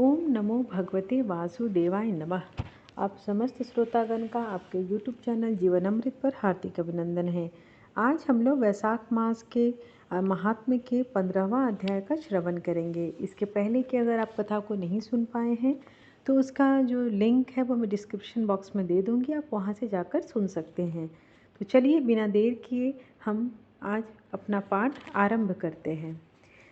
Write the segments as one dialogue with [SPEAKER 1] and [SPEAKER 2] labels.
[SPEAKER 1] ओम नमो भगवते वासुदेवाय नमः। आप समस्त श्रोतागण का आपके यूट्यूब चैनल जीवन अमृत पर हार्दिक अभिनंदन है। आज हम लोग वैशाख मास के महात्म्य के 15वां अध्याय का श्रवण करेंगे। इसके पहले कि अगर आप कथा को नहीं सुन पाए हैं तो उसका जो लिंक है वो मैं डिस्क्रिप्शन बॉक्स में दे दूँगी, आप वहाँ से जाकर सुन सकते हैं। तो चलिए बिना देर किए हम आज अपना पाठ आरंभ करते हैं।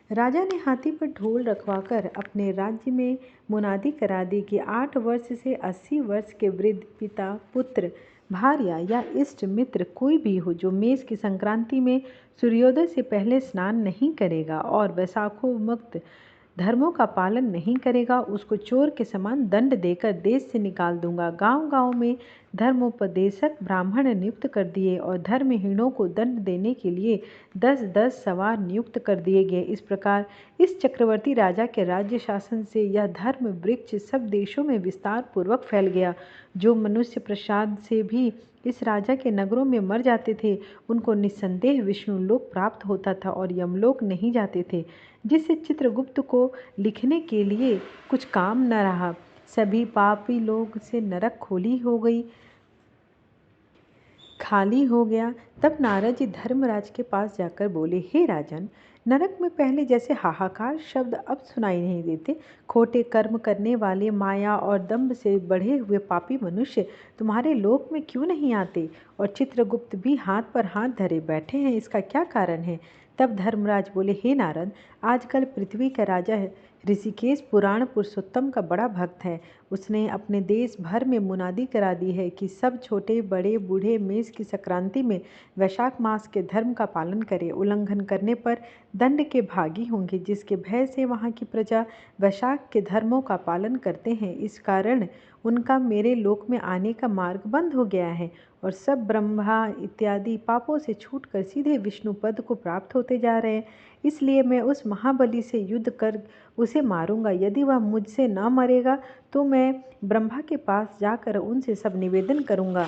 [SPEAKER 1] राजा ने हाथी पर ढोल रखवाकर अपने राज्य में मुनादी करा दी कि 8 वर्ष से 80 वर्ष के वृद्ध पिता, पुत्र, भार्या या इष्ट मित्र कोई भी हो जो मेष की संक्रांति में सूर्योदय से पहले स्नान नहीं करेगा और वैशाखोन्मुक्त धर्मों का पालन नहीं करेगा, उसको चोर के समान दंड देकर देश से निकाल दूंगा। गांव-गांव में धर्मोपदेशक ब्राह्मण नियुक्त कर दिए और धर्महीनों को दंड देने के लिए 10-10 सवार नियुक्त कर दिए गए। इस प्रकार इस चक्रवर्ती राजा के राज्य शासन से यह धर्म वृक्ष सब देशों में विस्तार पूर्वक फैल गया। जो मनुष्य प्रसाद से भी इस राजा के नगरों में मर जाते थे, उनको निस्संदेह विष्णु लोक प्राप्त होता था और यमलोक नहीं जाते थे, जिससे चित्रगुप्त को लिखने के लिए कुछ काम न रहा। सभी पापी लोग से नरक खाली हो गया। तब नारद जी धर्मराज के पास जाकर बोले, हे राजन, नरक में पहले जैसे हाहाकार शब्द अब सुनाई नहीं देते। खोटे कर्म करने वाले, माया और दंभ से बढ़े हुए पापी मनुष्य तुम्हारे लोक में क्यों नहीं आते? और चित्रगुप्त भी हाथ पर हाथ धरे बैठे हैं, इसका क्या कारण है? तब धर्मराज बोले, हे नारद, आजकल पृथ्वी का राजा ऋषिकेश पुराण पुरुषोत्तम का बड़ा भक्त है। उसने अपने देश भर में मुनादी करा दी है कि सब छोटे बड़े बूढ़े मेष की संक्रांति में वैशाख मास के धर्म का पालन करें। उल्लंघन करने पर दंड के भागी होंगे, जिसके भय से वहाँ की प्रजा वैशाख के धर्मों का पालन करते हैं। इस कारण उनका मेरे लोक में आने का मार्ग बंद हो गया है और सब ब्रह्मा इत्यादि पापों से छूटकर सीधे विष्णु पद को प्राप्त होते जा रहे हैं। इसलिए मैं उस महाबली से युद्ध कर उसे मारूंगा। यदि वह मुझसे न मरेगा तो मैं ब्रह्मा के पास जाकर उनसे सब निवेदन करूंगा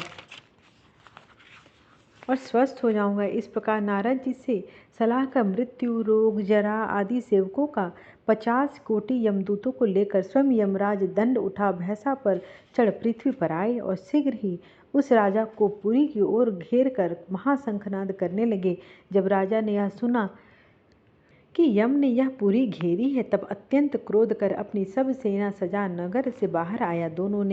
[SPEAKER 1] और स्वस्थ हो जाऊंगा। इस प्रकार नारद जी से सलाह का मृत्यु, रोग, जरा आदि सेवकों का 50 कोटि यमदूतों को लेकर स्वयं यमराज दंड उठा भैंसा पर चढ़ पृथ्वी पर आए और शीघ्र ही उस राजा को पुरी की ओर घेर कर महाशंखनाद करने लगे। जब राजा ने यह सुना कि यम ने यह पुरी घेरी है, तब अत्यंत क्रोध कर अपनी सब सेना सजा नगर से बाहर आया। दोनों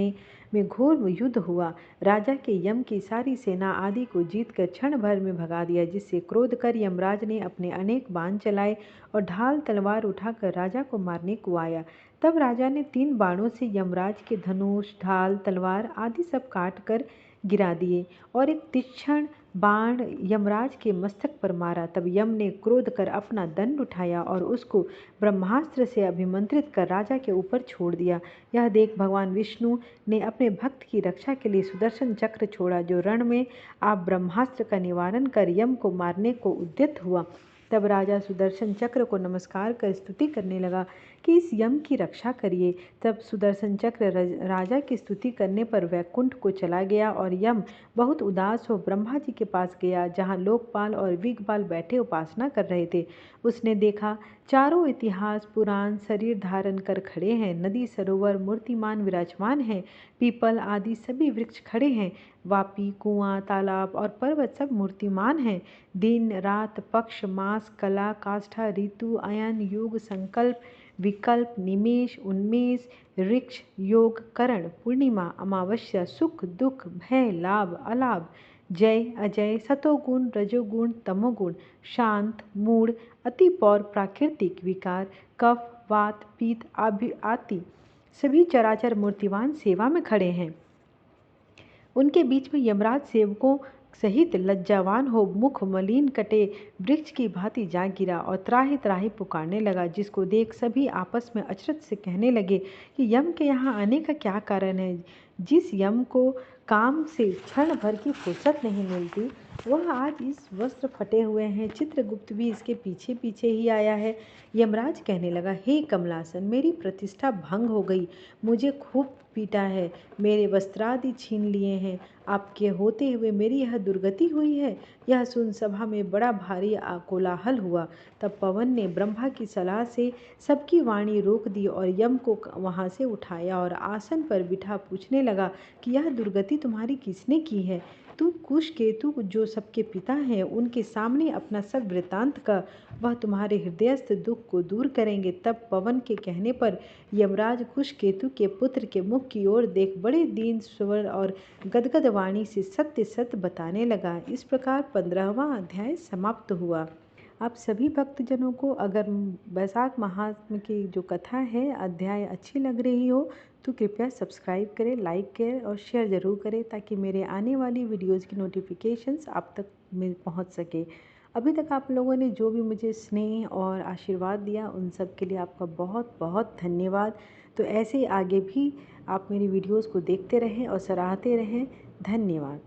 [SPEAKER 1] में घोर युद्ध हुआ। राजा के यम की सारी सेना आदि को जीतकर क्षण भर में भगा दिया, जिससे क्रोध कर यमराज ने अपने अनेक बाण चलाए और ढाल तलवार उठाकर राजा को मारने को आया। तब राजा ने 3 बाणों से यमराज के धनुष, ढाल, तलवार आदि सब काट कर गिरा दिए और एक तीक्ष्ण बाण यमराज के मस्तक पर मारा। तब यम ने क्रोध कर अपना दंड उठाया और उसको ब्रह्मास्त्र से अभिमंत्रित कर राजा के ऊपर छोड़ दिया। यह देख भगवान विष्णु ने अपने भक्त की रक्षा के लिए सुदर्शन चक्र छोड़ा, जो रण में आप ब्रह्मास्त्र का निवारण कर यम को मारने को उद्यत हुआ। तब राजा सुदर्शन चक्र को नमस्कार कर स्तुति करने लगा कि इस यम की रक्षा करिए। तब सुदर्शन चक्र राजा की स्तुति करने पर वैकुंठ को चला गया और यम बहुत उदास हो ब्रह्मा जी के पास गया, जहाँ लोकपाल और दिग्पाल बैठे उपासना कर रहे थे। उसने देखा चारों इतिहास पुराण शरीर धारण कर खड़े हैं, नदी सरोवर मूर्तिमान विराजमान हैं, पीपल आदि सभी वृक्ष खड़े हैं, वापी कुआं तालाब और पर्वत सब मूर्तिमान हैं। दिन रात पक्ष मास कला काष्ठा ऋतु अयन युग संकल्प विकल्प निमेष उन्मेष ऋक्ष योग करण पूर्णिमा अमावस्या सुख दुख भय लाभ अलाभ जय अजय सतोगुण रजोगुण तमोगुण शांत मूढ़ अति पौर प्राकृतिक विकार कफ वात पीत आदि सभी चराचर मूर्तिवान सेवा में खड़े हैं। उनके बीच में यमराज सेवकों सहित लज्जावान हो मुख मलिन कटे वृक्ष की भांति जा गिरा और त्राहि त्राहि पुकारने लगा, जिसको देख सभी आपस में अचरज से कहने लगे कि यम के यहाँ आने का क्या कारण है। जिस यम को काम से क्षण भर की फुर्सत नहीं मिलती, वह आज इस वस्त्र फटे हुए हैं। चित्रगुप्त भी इसके पीछे पीछे ही आया है। यमराज कहने लगा, हे कमलासन, मेरी प्रतिष्ठा भंग हो गई। मुझे खूब पीटा है, मेरे वस्त्रादि छीन लिए हैं। आपके होते हुए मेरी यह दुर्गति हुई है। यह सुन सभा में बड़ा भारी कोलाहल हुआ। तब पवन ने ब्रह्मा की सलाह से सबकी वाणी रोक दी और यम को वहां से उठाया और आसन पर बिठा पूछने लगा कि यह दुर्गति तुम्हारी किसने की है। तुम कुश केतु जो सबके पिता हैं उनके सामने अपना सब वृतांत का, वह तुम्हारे हृदयस्थ दुख को दूर करेंगे। तब पवन के कहने पर यमराज कुश केतु के पुत्र के मुख की ओर देख बड़े दीन स्वर और गदगद वाणी से सत्य सत्य बताने लगा। इस प्रकार 15वां अध्याय समाप्त हुआ। आप सभी भक्तजनों को अगर वैशाख महात्म की जो कथा है अध्याय अच्छी लग रही हो तो कृपया सब्सक्राइब करें, लाइक करें और शेयर ज़रूर करें ताकि मेरे आने वाली वीडियोज़ की नोटिफिकेशंस आप तक में पहुंच सके। अभी तक आप लोगों ने जो भी मुझे स्नेह और आशीर्वाद दिया उन सब के लिए आपका बहुत बहुत धन्यवाद। तो ऐसे ही आगे भी आप मेरी वीडियोज़ को देखते रहें और सराहते रहें। धन्यवाद।